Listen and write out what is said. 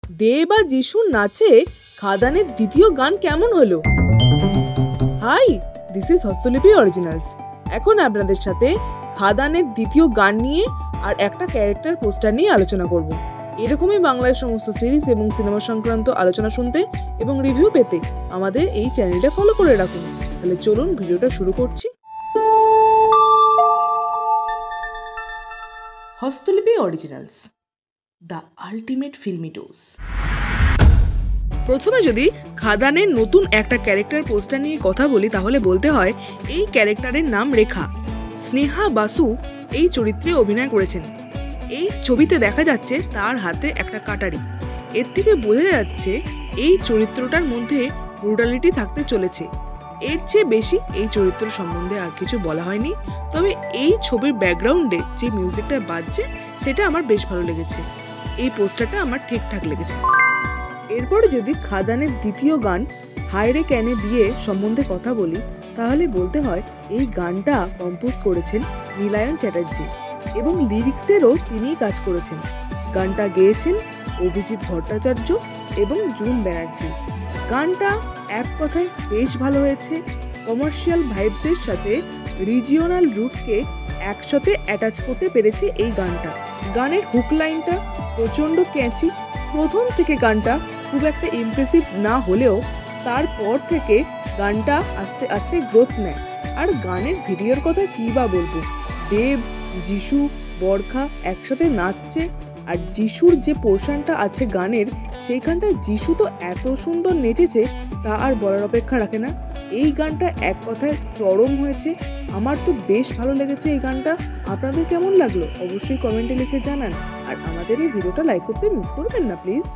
দেব আর যিশুর নাচে খাদানের দ্বিতীয় গান কেমন হলো? Hi, this is Hastolipi originals. এখন আপনাদের সাথে খাদানের দ্বিতীয় গান নিয়ে আর একটা ক্যারেক্টার পোস্টার নিয়ে আলোচনা করব। এরকমই বাংলার সমস্ত সিরিজ এবং সিনেমা সংক্রান্ত আলোচনা শুনতে এবং রিভিউ পেতে আমাদের এই চ্যানেলটা ফলো করে রাখুন। তাহলে চলুন ভিডিওটা শুরু করছি। Hastolipi originals, the ultimate filmi dose. প্রথমে যদি খাদানের নতুন একটা ক্যারেক্টার পোস্টার নিয়ে কথা বলি তাহলে বলতে হয় এই ক্যারেক্টারের নাম রেখা। স্নেহা বাসু এই চরিত্রে অভিনয় করেছেন। এই ছবিতে দেখা যাচ্ছে তার হাতে একটা কাটারি। এর থেকে বোঝা যাচ্ছে এই চরিত্রটার মধ্যে ব্রুটালিটি থাকতে চলেছে। এর চেয়ে বেশি এই চরিত্র সম্বন্ধে আর কিছু বলা হয়নি। তবে এই ছবির ব্যাকগ্রাউন্ডে যে মিউজিকটা বাজছে সেটা আমার বেশ ভালো লেগেছে। এই পোস্টারটা আমার ঠিকঠাক লেগেছে। এরপরে যদি খাদানের দ্বিতীয় গান হায়রে ক্যানে দিয়ে সম্বন্ধে কথা বলি তাহলে বলতে হয় এই গানটা কম্পোজ করেছেন নীলায়ন চ্যাটার্জি এবং লিরিক্সেরও তিনিই কাজ করেছেন। গানটা গেয়েছেন অভিজিৎ ভট্টাচার্য এবং জুন ব্যানার্জি। গানটা এক কথায় বেশ ভালো হয়েছে। কমার্শিয়াল ভাইবসের সাথে রিজিওনাল রুটকে একসাথে অ্যাটাচ করতে পেরেছে এই গানটা। গানের হুক লাইনটা প্রচণ্ড ক্যাচি। প্রথম থেকে গানটা খুব একটা ইমপ্রেসিভ না হলেও তারপর থেকে গানটা আস্তে আস্তে গ্রোথ নেয়। আর গানের ভিডিওর কথা কী বা বলবো, দেব, যিশু, বরখা একসাথে নাচছে। আর যিশুর যে পোর্শনটা আছে গানের সেইখানটায় যিশু তো এত সুন্দর নেচেছে তা আর বলার অপেক্ষা রাখে না। এই গানটা এক কথায় চরম হয়েছে। আমার তো বেশ ভালো লেগেছে এই গানটা। আপনাদের কেমন লাগলো অবশ্যই কমেন্টে লিখে জানান। আর আমাদের এই ভিডিওটা লাইক করতে মিস করবেন না প্লিজ।